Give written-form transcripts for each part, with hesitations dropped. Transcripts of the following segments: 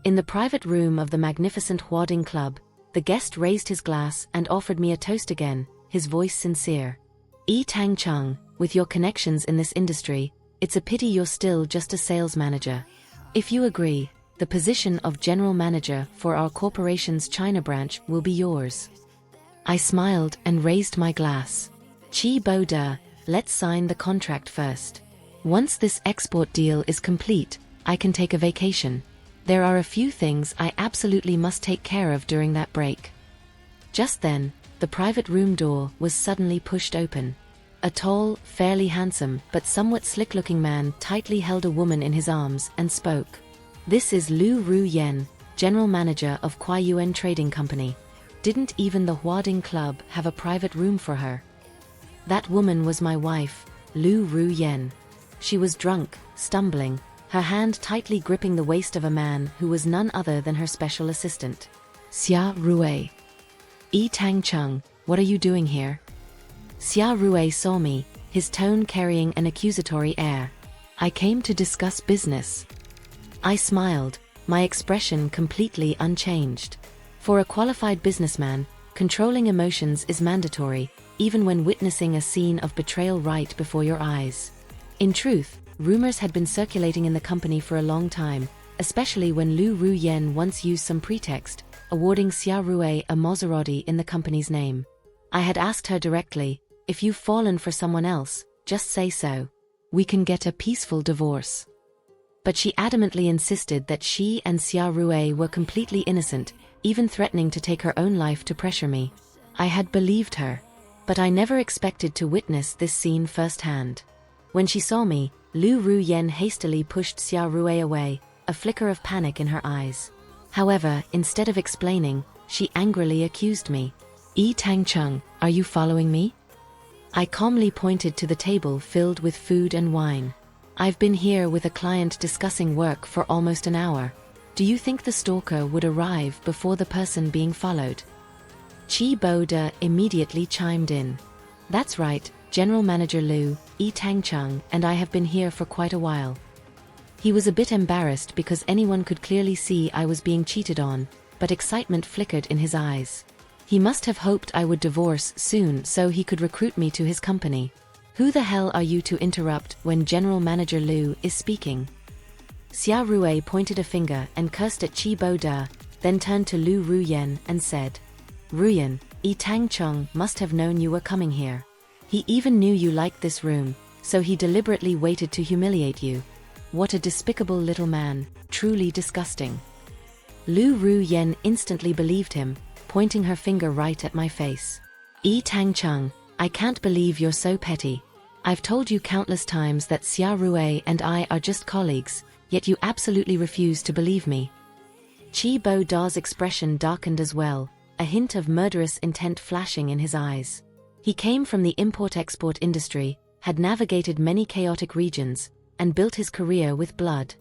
In the private room of the magnificent Huading Club, the guest raised his glass and offered me a toast again, his voice sincere. Yi Tang Chung, with your connections in this industry, it's a pity you're still just a sales manager. If you agree, the position of general manager for our corporation's China branch will be yours. I smiled and raised my glass. Qi Bo De, let's sign the contract first. Once this export deal is complete, I can take a vacation. There are a few things I absolutely must take care of during that break. Just then, the private room door was suddenly pushed open. A tall, fairly handsome but somewhat slick-looking man tightly held a woman in his arms and spoke. This is Lu Ru Yen, general manager of Kuai Yuan Trading Company. Didn't even the Huading Club have a private room for her? That woman was my wife, Lu Ru Yen. She was drunk, stumbling, her hand tightly gripping the waist of a man who was none other than her special assistant. Xia Rue. Yi Tang Chung, what are you doing here? Xia Rue saw me, his tone carrying an accusatory air. I came to discuss business. I smiled, my expression completely unchanged. For a qualified businessman, controlling emotions is mandatory, even when witnessing a scene of betrayal right before your eyes. In truth, rumors had been circulating in the company for a long time, especially when Lu Ru Yen once used some pretext, awarding Xia Rue a Maserati in the company's name. I had asked her directly, if you've fallen for someone else, just say so. We can get a peaceful divorce. But she adamantly insisted that she and Xia Rue were completely innocent, even threatening to take her own life to pressure me. I had believed her. But I never expected to witness this scene firsthand. When she saw me, Lu Ru Yen hastily pushed Xia Rue away, a flicker of panic in her eyes. However, instead of explaining, she angrily accused me. Yi Tang Chung, are you following me? I calmly pointed to the table filled with food and wine. I've been here with a client discussing work for almost an hour. Do you think the stalker would arrive before the person being followed? Qi Bo De immediately chimed in. That's right, General Manager Lu, Yi Tang Chung and I have been here for quite a while. He was a bit embarrassed because anyone could clearly see I was being cheated on, but excitement flickered in his eyes. He must have hoped I would divorce soon so he could recruit me to his company. Who the hell are you to interrupt when General Manager Lu is speaking? Xia Rue pointed a finger and cursed at Qi Bo De, then turned to Lu Ru Yen and said, Ruyan, Yi Tang Chung must have known you were coming here. He even knew you liked this room, so he deliberately waited to humiliate you. What a despicable little man, truly disgusting. Lu Ru Yen instantly believed him, pointing her finger right at my face. Yi Tang Chung, I can't believe you're so petty. I've told you countless times that Xia Rue and I are just colleagues, yet you absolutely refuse to believe me. Qi Bo De's expression darkened as well, a hint of murderous intent flashing in his eyes. He came from the import-export industry, had navigated many chaotic regions, and built his career with blood.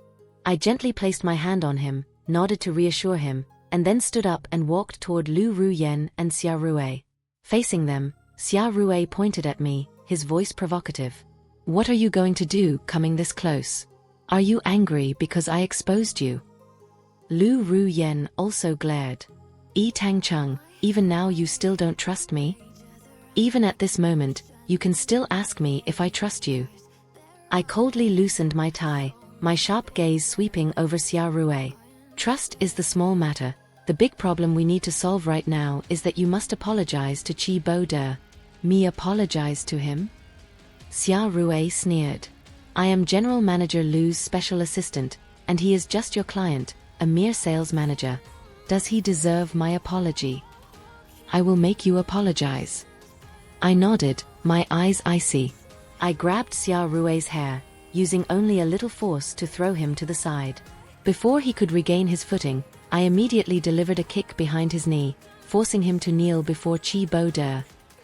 I gently placed my hand on him, nodded to reassure him, and then stood up and walked toward Lu Ru Yen and Xia Rue. Facing them, Xia Rue pointed at me, his voice provocative. What are you going to do coming this close? Are you angry because I exposed you? Lu Ru Yen also glared. Yi Tang Chung, even now you still don't trust me? Even at this moment, you can still ask me if I trust you. I coldly loosened my tie, my sharp gaze sweeping over Xia Rue. Trust is the small matter. The big problem we need to solve right now is that you must apologize to Qi Bo De. Me apologize to him? Xia Rue sneered. I am General Manager Lu's special assistant, and he is just your client, a mere sales manager. Does he deserve my apology? I will make you apologize. I nodded, my eyes icy. I grabbed Xia Rue's hair, using only a little force to throw him to the side. Before he could regain his footing, I immediately delivered a kick behind his knee, forcing him to kneel before Qi Bo De.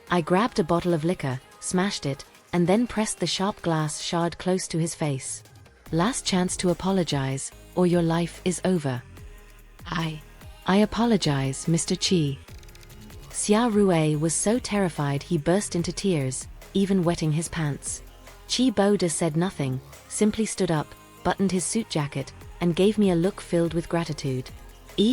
I grabbed a bottle of liquor, smashed it, and then pressed the sharp glass shard close to his face. Last chance to apologize, or your life is over. I apologize, Mr. Qi. Xia Rue was so terrified he burst into tears, even wetting his pants. Qi Bo De said nothing, simply stood up, buttoned his suit jacket, and gave me a look filled with gratitude.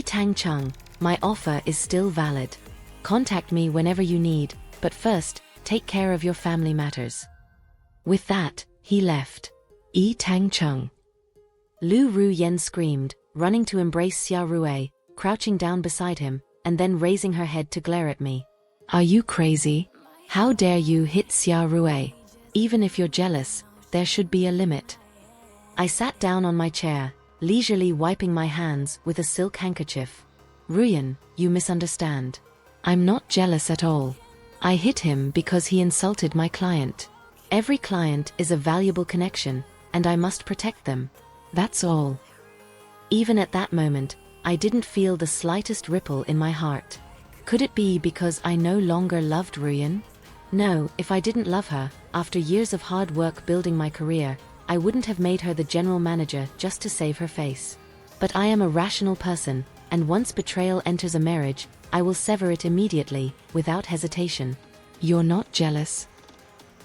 Tang Chung, my offer is still valid. Contact me whenever you need, but first, take care of your family matters. With that, he left. Tang Chung. Lu Ruyen screamed, running to embrace Xia Rui, crouching down beside him, and then raising her head to glare at me. Are you crazy? How dare you hit Xia Rui? Even if you're jealous, there should be a limit. I sat down on my chair, leisurely wiping my hands with a silk handkerchief. Ruyen, you misunderstand. I'm not jealous at all. I hit him because he insulted my client. Every client is a valuable connection, and I must protect them. That's all. Even at that moment, I didn't feel the slightest ripple in my heart. Could it be because I no longer loved Ruyen? No, if I didn't love her, after years of hard work building my career, I wouldn't have made her the general manager just to save her face. But I am a rational person, and once betrayal enters a marriage, I will sever it immediately, without hesitation. You're not jealous?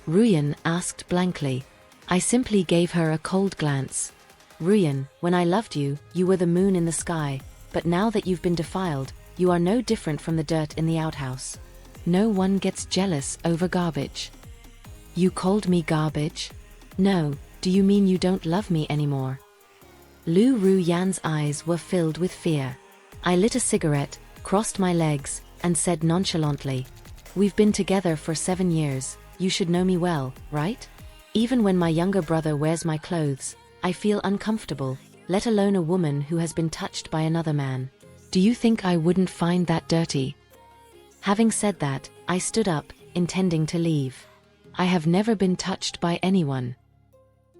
Ruyen asked blankly. I simply gave her a cold glance. Ruyen, when I loved you, you were the moon in the sky, but now that you've been defiled, you are no different from the dirt in the outhouse. No one gets jealous over garbage. You called me garbage? No, do you mean you don't love me anymore? Lu Ruyan's eyes were filled with fear. I lit a cigarette, crossed my legs, and said nonchalantly, We've been together for 7 years, you should know me well, right? Even when my younger brother wears my clothes, I feel uncomfortable, let alone a woman who has been touched by another man. Do you think I wouldn't find that dirty? Having said that, I stood up, intending to leave. I have never been touched by anyone.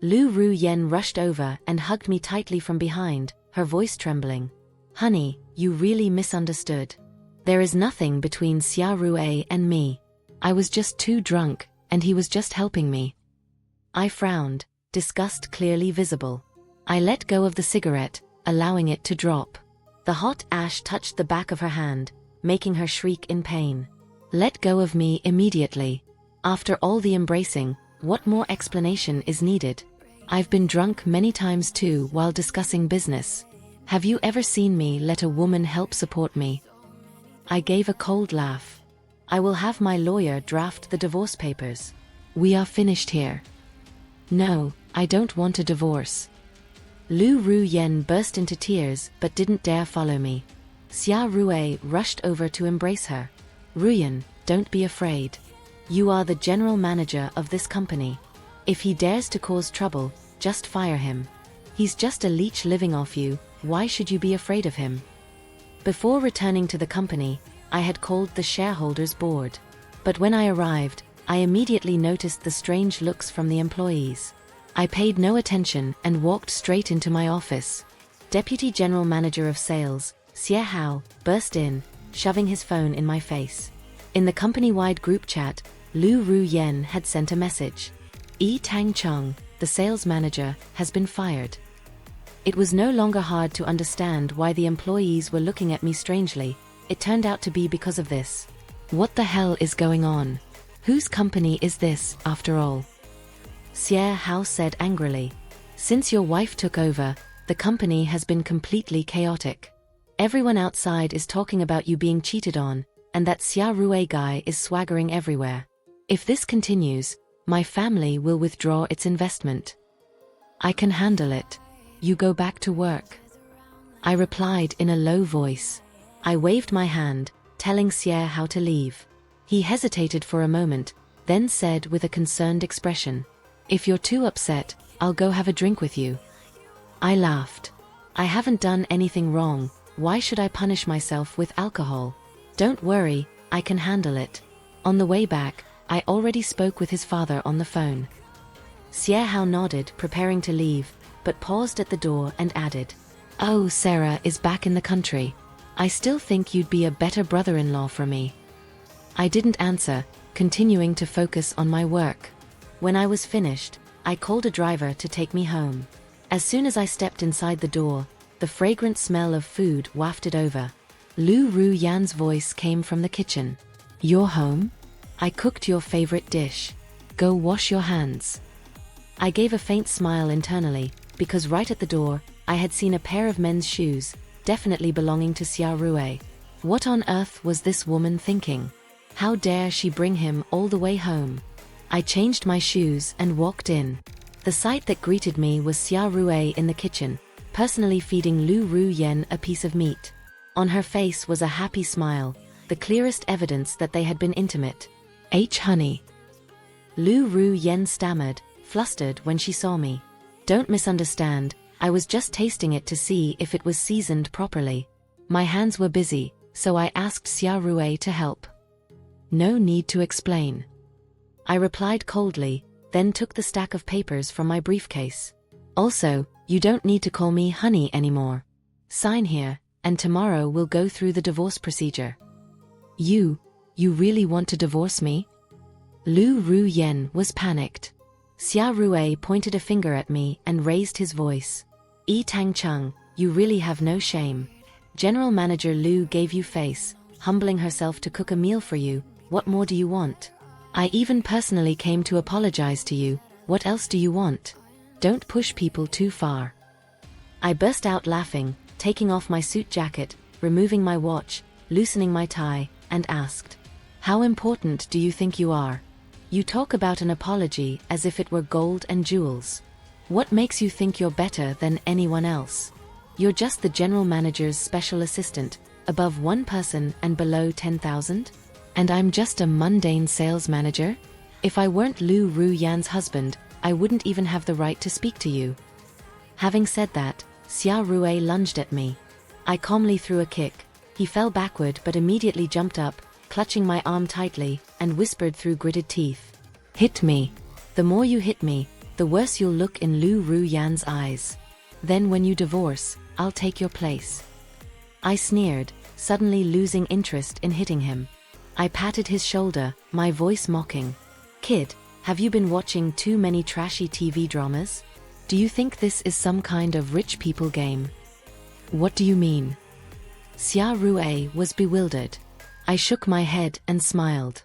Lu Ruyen rushed over and hugged me tightly from behind, her voice trembling. Honey, you really misunderstood. There is nothing between Xia Rui and me. I was just too drunk, and he was just helping me. I frowned, disgust clearly visible. I let go of the cigarette, allowing it to drop. The hot ash touched the back of her hand, making her shriek in pain. Let go of me immediately. After all the embracing, what more explanation is needed? I've been drunk many times too while discussing business. Have you ever seen me let a woman help support me? I gave a cold laugh. I will have my lawyer draft the divorce papers. We are finished here. No, I don't want a divorce. Lu Ruyen burst into tears but didn't dare follow me. Xia Rui rushed over to embrace her. Ruyen, don't be afraid. You are the general manager of this company. If he dares to cause trouble, just fire him. He's just a leech living off you, why should you be afraid of him? Before returning to the company, I had called the shareholders' board. But when I arrived, I immediately noticed the strange looks from the employees. I paid no attention and walked straight into my office. Deputy General Manager of Sales, Xie Hao, burst in, shoving his phone in my face. In the company-wide group chat, Lu Ruyen had sent a message. Tang Chung, the sales manager, has been fired. It was no longer hard to understand why the employees were looking at me strangely. It turned out to be because of this. What the hell is going on? Whose company is this, after all? Xie Hao said angrily. Since your wife took over, the company has been completely chaotic. Everyone outside is talking about you being cheated on, and that Xia Rui guy is swaggering everywhere. If this continues, my family will withdraw its investment. I can handle it. You go back to work. I replied in a low voice. I waved my hand, telling Xie Hao to leave. He hesitated for a moment, then said with a concerned expression, If you're too upset, I'll go have a drink with you. I laughed. I haven't done anything wrong, why should I punish myself with alcohol? Don't worry, I can handle it. On the way back, I already spoke with his father on the phone. Xie Hao nodded, preparing to leave, but paused at the door and added, Oh, Sarah is back in the country. I still think you'd be a better brother-in-law for me. I didn't answer, continuing to focus on my work. When I was finished, I called a driver to take me home. As soon as I stepped inside the door, the fragrant smell of food wafted over. Lu Ruyan's voice came from the kitchen. You're home? I cooked your favorite dish. Go wash your hands. I gave a faint smile internally, because right at the door, I had seen a pair of men's shoes, definitely belonging to Swore Rue. What on earth was this woman thinking? How dare she bring him all the way home? I changed my shoes and walked in. The sight that greeted me was Swore Rue in the kitchen, personally feeding Lu Ru Yen a piece of meat. On her face was a happy smile, the clearest evidence that they had been intimate. Honey. Lu Ru Yen stammered, flustered when she saw me. Don't misunderstand, I was just tasting it to see if it was seasoned properly. My hands were busy, so I asked Swore Rue to help. No need to explain. I replied coldly, then took the stack of papers from my briefcase. Also, you don't need to call me honey anymore. Sign here, and tomorrow we'll go through the divorce procedure. You really want to divorce me? Lu Ru Yen was panicked. Swore Rue pointed a finger at me and raised his voice. Tang Chung, you really have no shame. General Manager Lu gave you face, humbling herself to cook a meal for you. What more do you want? I even personally came to apologize to you. What else do you want? Don't push people too far. I burst out laughing, taking off my suit jacket, removing my watch, loosening my tie, and asked, how important do you think you are? You talk about an apology as if it were gold and jewels. What makes you think you're better than anyone else? You're just the general manager's special assistant, above one person and below 10,000? And I'm just a mundane sales manager? If I weren't Lu Ru Yan's husband, I wouldn't even have the right to speak to you. Having said that, Swore Rue lunged at me. I calmly threw a kick. He fell backward but immediately jumped up, clutching my arm tightly, and whispered through gritted teeth. Hit me. The more you hit me, the worse you'll look in Lu Ru Yan's eyes. Then when you divorce, I'll take your place. I sneered, suddenly losing interest in hitting him. I patted his shoulder, my voice mocking. Kid, have you been watching too many trashy TV dramas? Do you think this is some kind of rich people game? What do you mean? Swore Rue was bewildered. I shook my head and smiled.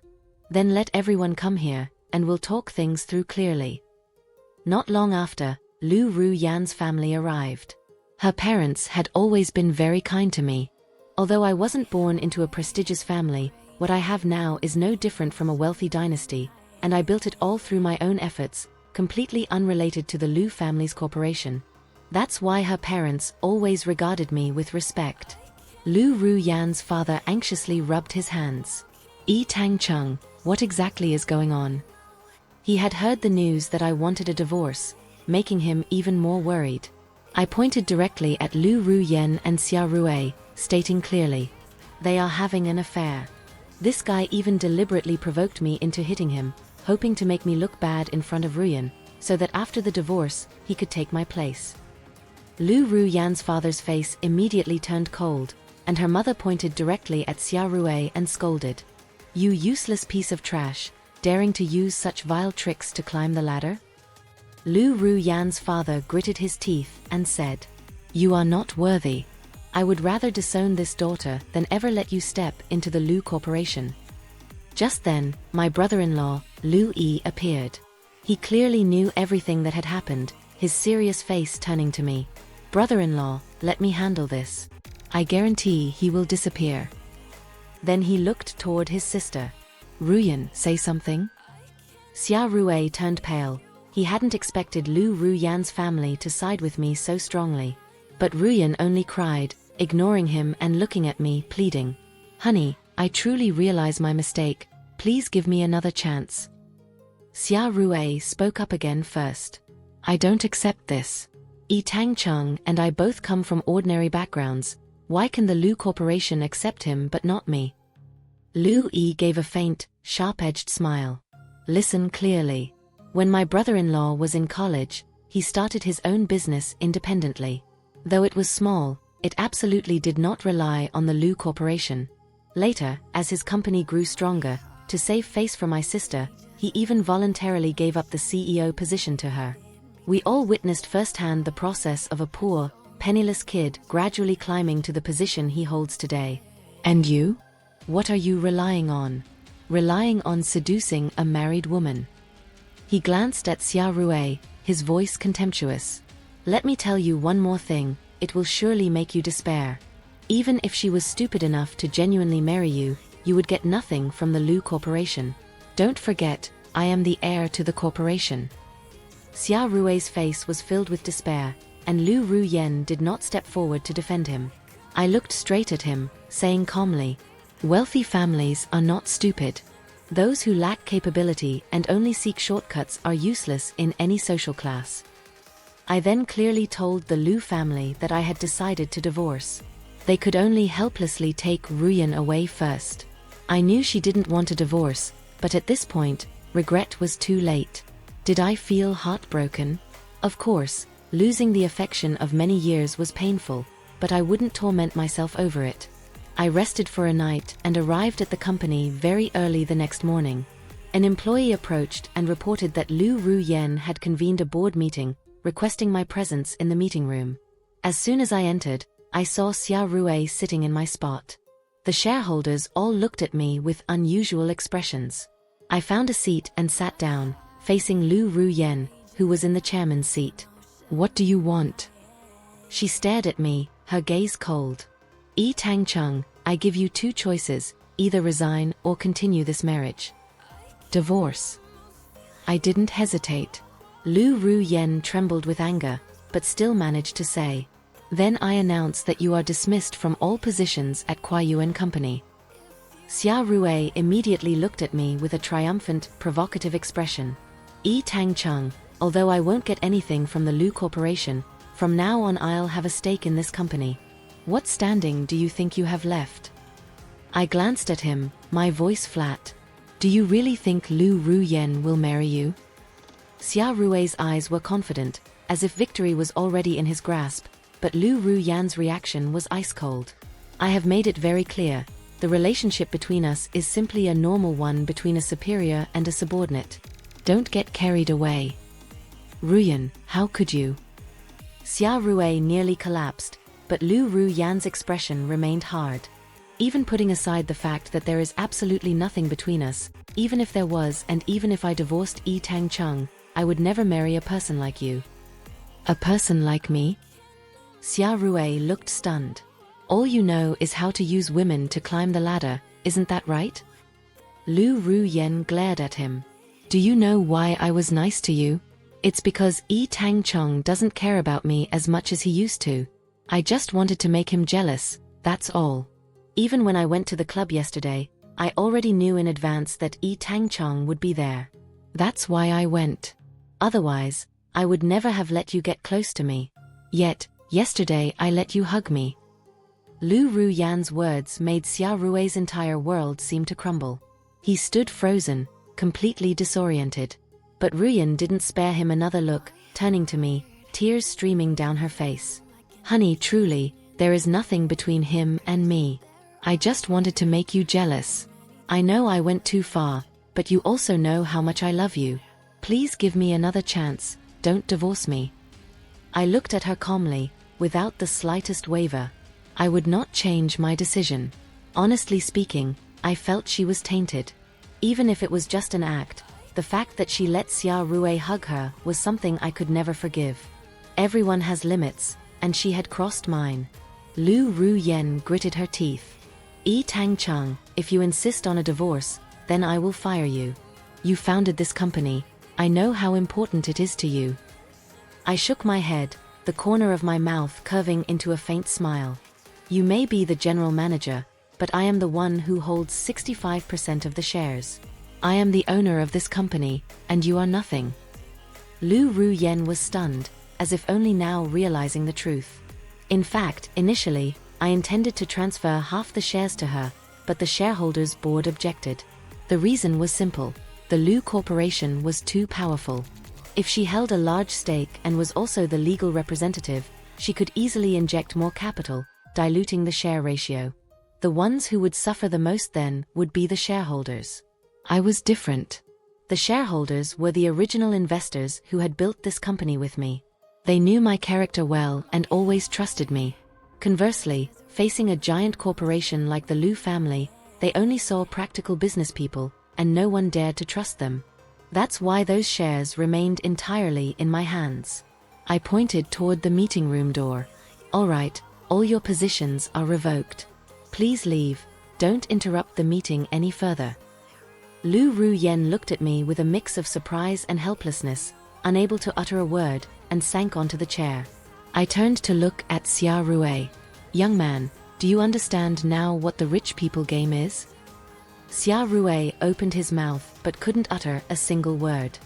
Then let everyone come here, and we'll talk things through clearly. Not long after, Lu Ru Yan's family arrived. Her parents had always been very kind to me. Although I wasn't born into a prestigious family, what I have now is no different from a wealthy dynasty, and I built it all through my own efforts, completely unrelated to the Lu family's corporation. That's why her parents always regarded me with respect. Lu Ru Yan's father anxiously rubbed his hands. Tang Chung, what exactly is going on? He had heard the news that I wanted a divorce, making him even more worried. I pointed directly at Lu Ru Yen and Swore Rue, stating clearly, they are having an affair. This guy even deliberately provoked me into hitting him, hoping to make me look bad in front of Ruyan, so that after the divorce, he could take my place. Lu Ru Yan's father's face immediately turned cold, and her mother pointed directly at Swore Rue and scolded. You useless piece of trash, daring to use such vile tricks to climb the ladder? Lu Ru Yan's father gritted his teeth and said, you are not worthy. I would rather disown this daughter than ever let you step into the Lu Corporation. Just then, my brother-in-law, Lu Yi, appeared. He clearly knew everything that had happened, his serious face turning to me. Brother-in-law, let me handle this. I guarantee he will disappear. Then he looked toward his sister. Ruyan, say something? Swore Rue turned pale. He hadn't expected Lu Ru Yan's family to side with me so strongly. But Ruyan only cried, ignoring him and looking at me, pleading. Honey, I truly realize my mistake. Please give me another chance. Swore Rue spoke up again first. I don't accept this. Tang Chung and I both come from ordinary backgrounds. Why can the Lu Corporation accept him but not me? Lu Yi gave a faint, sharp-edged smile. Listen clearly. When my brother-in-law was in college, he started his own business independently. Though it was small, it absolutely did not rely on the Lu Corporation. Later, as his company grew stronger, to save face for my sister, he even voluntarily gave up the CEO position to her. We all witnessed firsthand the process of a poor, penniless kid gradually climbing to the position he holds today. And you? What are you relying on? Relying on seducing a married woman. He glanced at Swore Rue, his voice contemptuous. Let me tell you one more thing, it will surely make you despair. Even if she was stupid enough to genuinely marry you, you would get nothing from the Lu Corporation. Don't forget, I am the heir to the corporation. Xia Rui's face was filled with despair, and Lu Ruyen did not step forward to defend him. I looked straight at him, saying calmly, "Wealthy families are not stupid. Those who lack capability and only seek shortcuts are useless in any social class." I then clearly told the Lu family that I had decided to divorce. They could only helplessly take Ruyen away first. I knew she didn't want a divorce, but at this point, regret was too late. Did I feel heartbroken? Of course, losing the affection of many years was painful, but I wouldn't torment myself over it. I rested for a night and arrived at the company very early the next morning. An employee approached and reported that Lu Ruyen had convened a board meeting, requesting my presence in the meeting room. As soon as I entered, I saw Xia Rui sitting in my spot. The shareholders all looked at me with unusual expressions. I found a seat and sat down, facing Lu Ruyen, who was in the chairman's seat. "What do you want?" She stared at me, her gaze cold. "Yi Tangcheng, I give you two choices, either resign or continue this marriage." "Divorce." I didn't hesitate. Lu Ruyen trembled with anger, but still managed to say, "Then I announce that you are dismissed from all positions at Kuaiyuan Company." Xia Rui immediately looked at me with a triumphant, provocative expression. "Yi Tangcheng, although I won't get anything from the Lu Corporation, from now on I'll have a stake in this company. What standing do you think you have left?" I glanced at him, my voice flat. "Do you really think Lu Ruyen will marry you?" Xia Rui's eyes were confident, as if victory was already in his grasp, but Lu Ruyen's reaction was ice-cold. "I have made it very clear, the relationship between us is simply a normal one between a superior and a subordinate. Don't get carried away." "Ruyen, how could you?" Xia Rui nearly collapsed, but Lu Ruyen's expression remained hard. "Even putting aside the fact that there is absolutely nothing between us, even if there was and even if I divorced Yi Tangcheng, I would never marry a person like you." "A person like me?" Xia Rui looked stunned. "All you know is how to use women to climb the ladder, isn't that right?" Lu Ruyen glared at him. "Do you know why I was nice to you? It's because Yi Tangcheng doesn't care about me as much as he used to. I just wanted to make him jealous, that's all. Even when I went to the club yesterday, I already knew in advance that Yi Tangcheng would be there. That's why I went. Otherwise, I would never have let you get close to me. Yet, yesterday I let you hug me." Lu Ruyen's words made Xia Rui's entire world seem to crumble. He stood frozen, completely disoriented. But Ruyen didn't spare him another look, turning to me, tears streaming down her face. "Honey, truly, there is nothing between him and me. I just wanted to make you jealous. I know I went too far, but you also know how much I love you. Please give me another chance, don't divorce me." I looked at her calmly, without the slightest waver. I would not change my decision. Honestly speaking, I felt she was tainted. Even if it was just an act, the fact that she let Xia Rui hug her was something I could never forgive. Everyone has limits, and she had crossed mine. Lu Ruyen gritted her teeth. "Yi Tangcheng, if you insist on a divorce, then I will fire you. You founded this company, I know how important it is to you." I shook my head, the corner of my mouth curving into a faint smile. "You may be the general manager, but I am the one who holds 65% of the shares. I am the owner of this company, and you are nothing." Lu Ruyen was stunned, as if only now realizing the truth. In fact, initially, I intended to transfer half the shares to her, but the shareholders' board objected. The reason was simple: the Lu Corporation was too powerful. If she held a large stake and was also the legal representative, she could easily inject more capital, diluting the share ratio. The ones who would suffer the most then would be the shareholders. I was different. The shareholders were the original investors who had built this company with me. They knew my character well and always trusted me. Conversely, facing a giant corporation like the Lu family, they only saw practical business people, and no one dared to trust them. That's why those shares remained entirely in my hands. I pointed toward the meeting room door. All right, all your positions are revoked. Please leave, don't interrupt the meeting any further. Lu Ruyen looked at me with a mix of surprise and helplessness, unable to utter a word, and sank onto the chair. I turned to look at Xia Rue. Young man, do you understand now what the rich people game is? Xia Rue opened his mouth but couldn't utter a single word.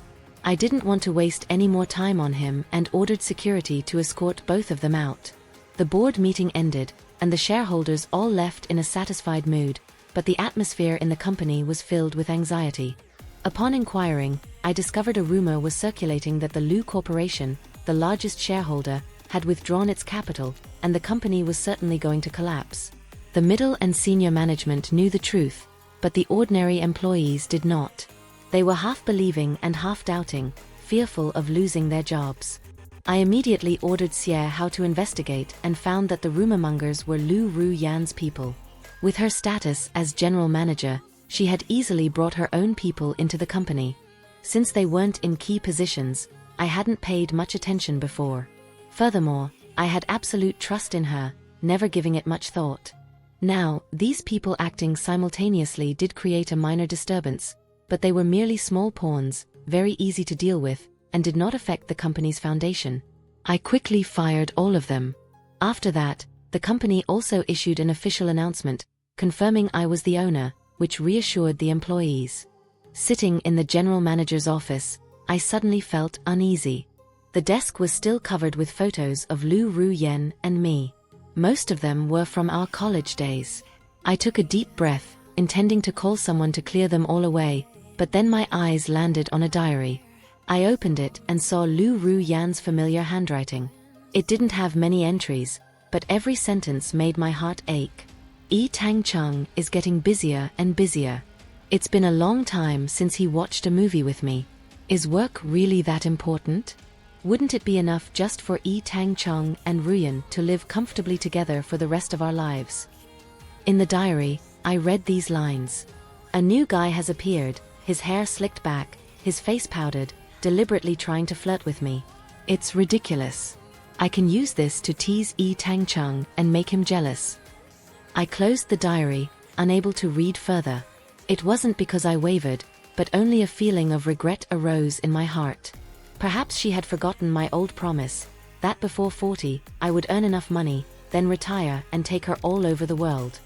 I didn't want to waste any more time on him and ordered security to escort both of them out. The board meeting ended, and the shareholders all left in a satisfied mood, but the atmosphere in the company was filled with anxiety. Upon inquiring, I discovered a rumor was circulating that the Lu Corporation, the largest shareholder, had withdrawn its capital, and the company was certainly going to collapse. The middle and senior management knew the truth, but the ordinary employees did not. They were half believing and half doubting, fearful of losing their jobs. I immediately ordered Xie Hao to investigate and found that the rumormongers were Lu Ruyan's people. With her status as general manager, she had easily brought her own people into the company. Since they weren't in key positions, I hadn't paid much attention before. Furthermore, I had absolute trust in her, never giving it much thought. Now, these people acting simultaneously did create a minor disturbance, but they were merely small pawns, very easy to deal with, and did not affect the company's foundation. I quickly fired all of them. After that, the company also issued an official announcement, confirming I was the owner, which reassured the employees. Sitting in the general manager's office, I suddenly felt uneasy. The desk was still covered with photos of Lu Ruyen and me. Most of them were from our college days. I took a deep breath, intending to call someone to clear them all away, but then my eyes landed on a diary. I opened it and saw Lu Ruyan's familiar handwriting. It didn't have many entries, but every sentence made my heart ache. Yi Tangcheng is getting busier and busier. It's been a long time since he watched a movie with me. Is work really that important? Wouldn't it be enough just for Yi Tangcheng and Ruyan to live comfortably together for the rest of our lives? In the diary, I read these lines. A new guy has appeared, his hair slicked back, his face powdered, deliberately trying to flirt with me. It's ridiculous. I can use this to tease Yi Tangcheng and make him jealous. I closed the diary, unable to read further. It wasn't because I wavered, but only a feeling of regret arose in my heart. Perhaps she had forgotten my old promise, that before 40, I would earn enough money, then retire and take her all over the world.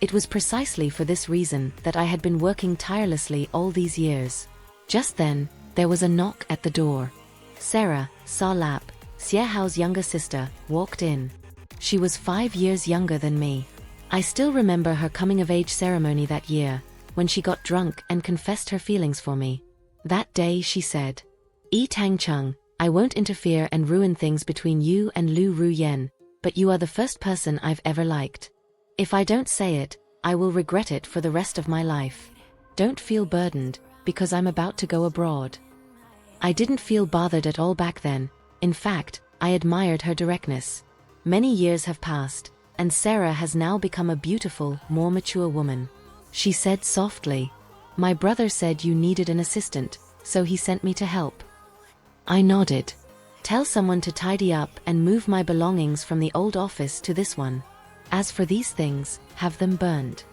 It was precisely for this reason that I had been working tirelessly all these years. Just then, there was a knock at the door. Sarah, Sa Lap, Xie Hao's younger sister, walked in. She was 5 years younger than me. I still remember her coming-of-age ceremony that year, when she got drunk and confessed her feelings for me. That day she said, Yi Tangcheng, I won't interfere and ruin things between you and Lu Ruyen, but you are the first person I've ever liked. If I don't say it, I will regret it for the rest of my life. Don't feel burdened, because I'm about to go abroad. I didn't feel bothered at all back then. In fact, I admired her directness. Many years have passed, and Sarah has now become a beautiful, more mature woman. She said softly, My brother said you needed an assistant, so he sent me to help. I nodded. Tell someone to tidy up and move my belongings from the old office to this one. As for these things, have them burned.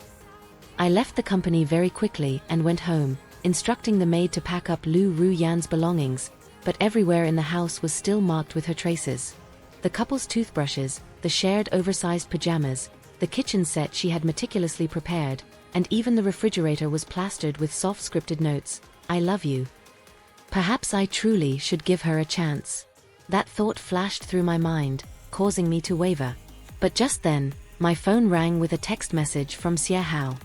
I left the company very quickly and went home, instructing the maid to pack up Lu Ruyan's belongings, but everywhere in the house was still marked with her traces. The couple's toothbrushes, the shared oversized pajamas, the kitchen set she had meticulously prepared, and even the refrigerator was plastered with soft scripted notes, I love you. Perhaps I truly should give her a chance. That thought flashed through my mind, causing me to waver. But just then, my phone rang with a text message from Xie Hao.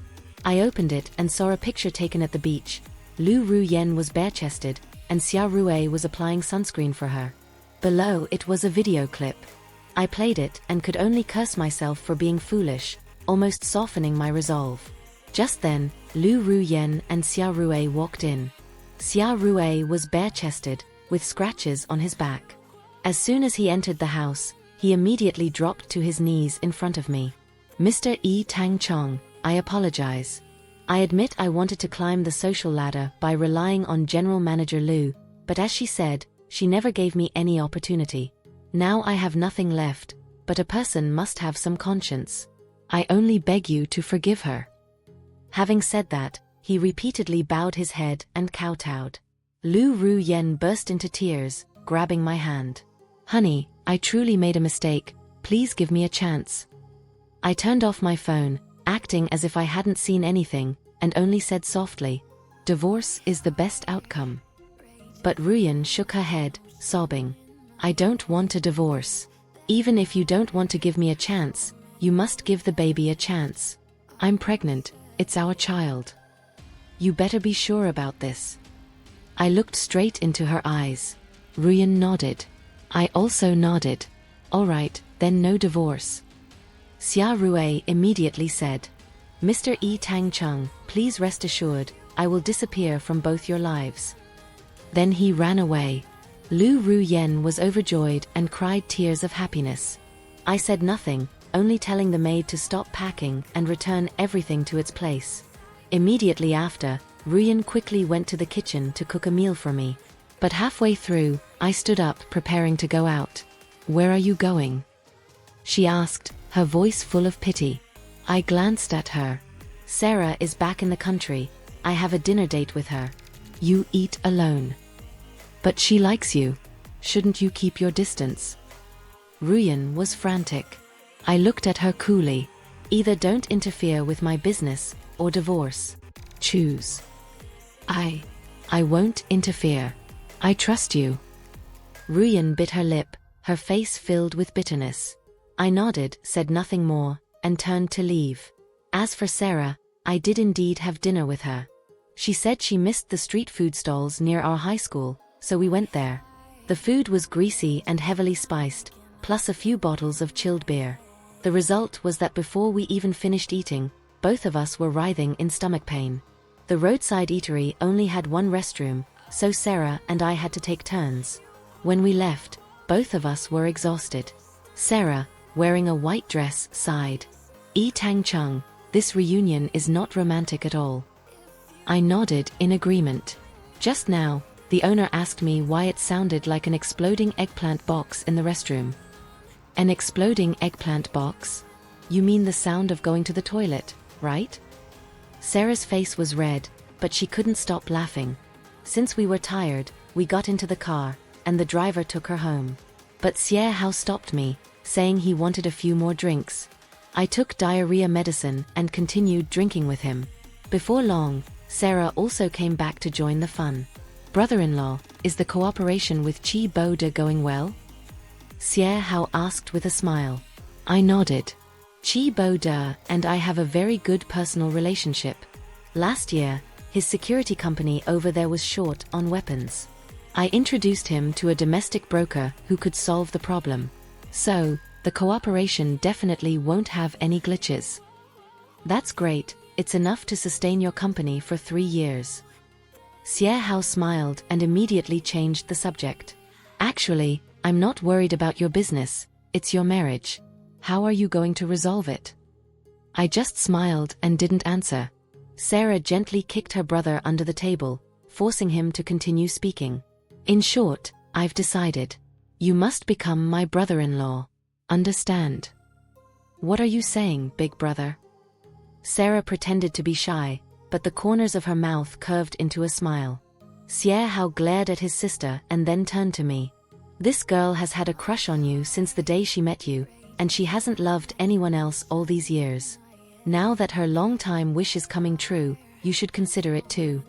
I opened it and saw a picture taken at the beach. Lu Ruyen was bare-chested, and Xia Rue was applying sunscreen for her. Below it was a video clip. I played it and could only curse myself for being foolish, almost softening my resolve. Just then, Lu Ruyen and Xia Rue walked in. Xia Rue was bare-chested, with scratches on his back. As soon as he entered the house, he immediately dropped to his knees in front of me. Mr. Yi Tangcheng, I apologize. I admit I wanted to climb the social ladder by relying on General Manager Lu, but as she said, she never gave me any opportunity. Now I have nothing left, but a person must have some conscience. I only beg you to forgive her." Having said that, he repeatedly bowed his head and kowtowed. Lu Ruyen burst into tears, grabbing my hand. "Honey, I truly made a mistake, please give me a chance." I turned off my phone, acting as if I hadn't seen anything, and only said softly, "Divorce is the best outcome." But Ruyen shook her head, sobbing. "I don't want a divorce. Even if you don't want to give me a chance, you must give the baby a chance. I'm pregnant, it's our child. You better be sure about this." I looked straight into her eyes. Ruyen nodded. I also nodded. "All right, then no divorce." Xia Rui immediately said, "Mr. Yi Tang Chung, please rest assured, I will disappear from both your lives." Then he ran away. Lu Ruyen was overjoyed and cried tears of happiness. I said nothing, only telling the maid to stop packing and return everything to its place. Immediately after, Ruyen quickly went to the kitchen to cook a meal for me. But halfway through, I stood up preparing to go out. "Where are you going?" she asked, her voice full of pity. I glanced at her. "Sarah is back in the country. I have a dinner date with her." "You eat alone." "But she likes you. Shouldn't you keep your distance?" Ruyen was frantic. I looked at her coolly. "Either don't interfere with my business, or divorce. Choose." I won't interfere. I trust you." Ruyen bit her lip, her face filled with bitterness. I nodded, said nothing more, and turned to leave. As for Sarah, I did indeed have dinner with her. She said she missed the street food stalls near our high school, so we went there. The food was greasy and heavily spiced, plus a few bottles of chilled beer. The result was that before we even finished eating, both of us were writhing in stomach pain. The roadside eatery only had one restroom, so Sarah and I had to take turns. When we left, both of us were exhausted. Sarah, wearing a white dress, sighed. "Yi Tang Chung, this reunion is not romantic at all." I nodded in agreement. Just now, the owner asked me why it sounded like an exploding eggplant box in the restroom. "An exploding eggplant box? You mean the sound of going to the toilet, right?" Sarah's face was red, but she couldn't stop laughing. Since we were tired, we got into the car, and the driver took her home. But Xie Hao stopped me, saying he wanted a few more drinks. I took diarrhea medicine and continued drinking with him. Before long, Sarah also came back to join the fun. "Brother-in-law, is the cooperation with Chi Bo De going well?" Xie Hao asked with a smile. I nodded. Chi Bo De and I have a very good personal relationship. Last year, his security company over there was short on weapons. I introduced him to a domestic broker who could solve the problem. So, the cooperation definitely won't have any glitches. "That's great, it's enough to sustain your company for 3 years." Xie Hao smiled and immediately changed the subject. "Actually, I'm not worried about your business, it's your marriage. How are you going to resolve it?" I just smiled and didn't answer. Sarah gently kicked her brother under the table, forcing him to continue speaking. "In short, I've decided. You must become my brother-in-law. Understand?" "What are you saying, big brother?" Sarah pretended to be shy, but the corners of her mouth curved into a smile. Xie Hao glared at his sister and then turned to me. "This girl has had a crush on you since the day she met you, and she hasn't loved anyone else all these years. Now that her long-time wish is coming true, you should consider it too."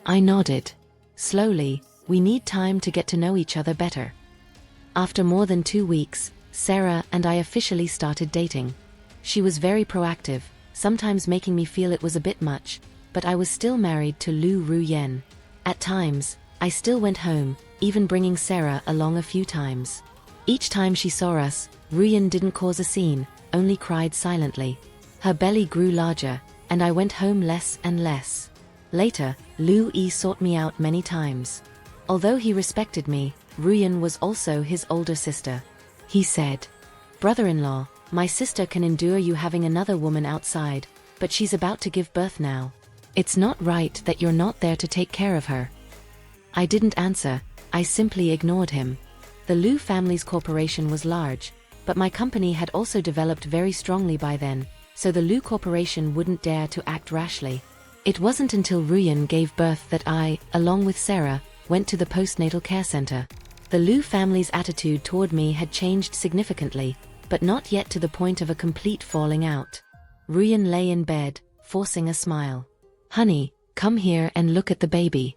I nodded. Slowly, we need time to get to know each other better. After more than 2 weeks, Sarah and I officially started dating. She was very proactive, sometimes making me feel it was a bit much, but I was still married to Lu Ruyen. At times, I still went home, even bringing Sarah along a few times. Each time she saw us, Ruyen didn't cause a scene, only cried silently. Her belly grew larger, and I went home less and less. Later, Lu Yi sought me out many times. Although he respected me, Ruyen was also his older sister. He said, "Brother-in-law, my sister can endure you having another woman outside, but she's about to give birth now. It's not right that you're not there to take care of her." I didn't answer, I simply ignored him. The Liu family's corporation was large, but my company had also developed very strongly by then, so the Liu corporation wouldn't dare to act rashly. It wasn't until Ruyan gave birth that I, along with Sarah, went to the postnatal care center. The Liu family's attitude toward me had changed significantly, but not yet to the point of a complete falling out. Ruyan lay in bed, forcing a smile. "Honey, come here and look at the baby."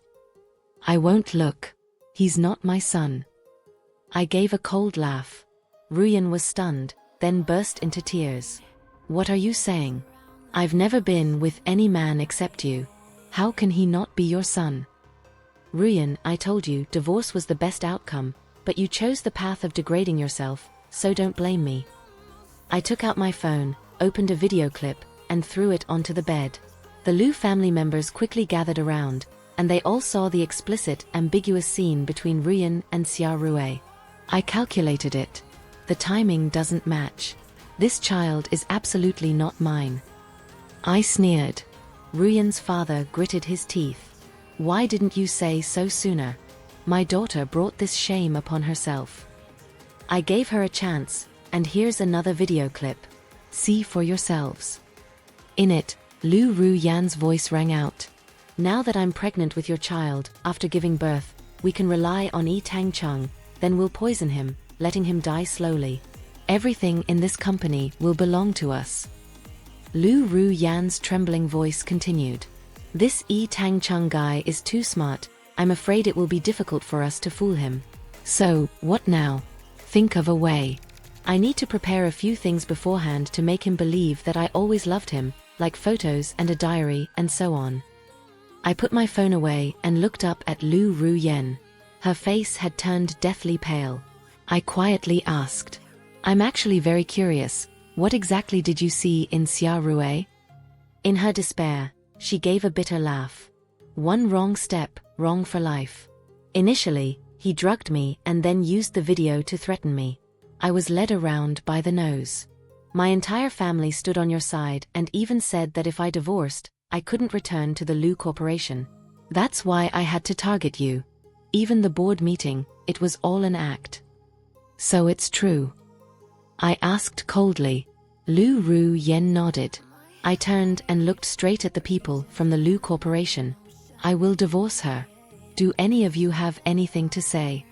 "I won't look. He's not my son." I gave a cold laugh. Ruyan was stunned, then burst into tears. "What are you saying? I've never been with any man except you. How can he not be your son?" "Ruyan, I told you divorce was the best outcome, but you chose the path of degrading yourself, so don't blame me." I took out my phone, opened a video clip, and threw it onto the bed. The Liu family members quickly gathered around, and they all saw the explicit, ambiguous scene between Ruyan and Xia Rui. I calculated it. The timing doesn't match. This child is absolutely not mine. I sneered. Ruyan's father gritted his teeth. "Why didn't you say so sooner? My daughter brought this shame upon herself." I gave her a chance, and here's another video clip. See for yourselves. In it, Liu Ruyan's voice rang out. "Now that I'm pregnant with your child, after giving birth, we can rely on Yi Tangcheng, then we'll poison him, letting him die slowly. Everything in this company will belong to us." Liu Ruyan's trembling voice continued. "This Yi Tangcheng guy is too smart. I'm afraid it will be difficult for us to fool him. So, what now? Think of a way. I need to prepare a few things beforehand to make him believe that I always loved him, like photos and a diary and so on." I put my phone away and looked up at Liu Ruyan. Her face had turned deathly pale. I quietly asked, "I'm actually very curious, what exactly did you see in Xia Rui?" In her despair, she gave a bitter laugh. "One wrong step, wrong for life. Initially, he drugged me and then used the video to threaten me. I was led around by the nose. My entire family stood on your side and even said that if I divorced, I couldn't return to the Liu Corporation. That's why I had to target you. Even the board meeting, it was all an act." "So it's true?" I asked coldly. Liu Ruyan nodded. I turned and looked straight at the people from the Liu Corporation. "I will divorce her. Do any of you have anything to say?"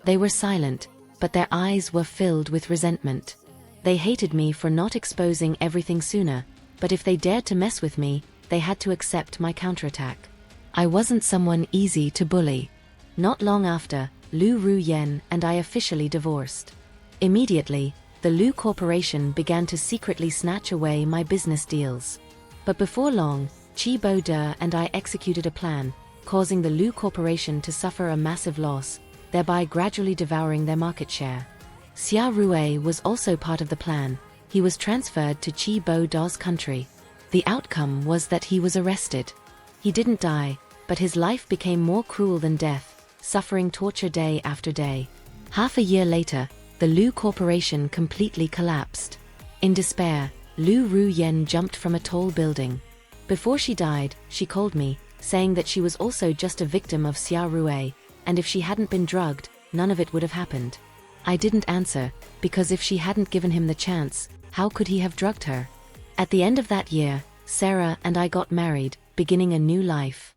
They were silent, but their eyes were filled with resentment. They hated me for not exposing everything sooner, but if they dared to mess with me, they had to accept my counterattack. I wasn't someone easy to bully. Not long after, Liu Ruyan and I officially divorced. Immediately, the Liu Corporation began to secretly snatch away my business deals. But before long, Qi Bo-de and I executed a plan, causing the Liu Corporation to suffer a massive loss, thereby gradually devouring their market share. Xia Rui was also part of the plan. He was transferred to Qi Bo-de's country. The outcome was that he was arrested. He didn't die, but his life became more cruel than death, suffering torture day after day. Half a year later, the Liu Corporation completely collapsed. In despair, Liu Ruyan jumped from a tall building. Before she died, she called me, saying that she was also just a victim of Xia Rui, and if she hadn't been drugged, none of it would have happened. I didn't answer, because if she hadn't given him the chance, how could he have drugged her? At the end of that year, Sarah and I got married, beginning a new life.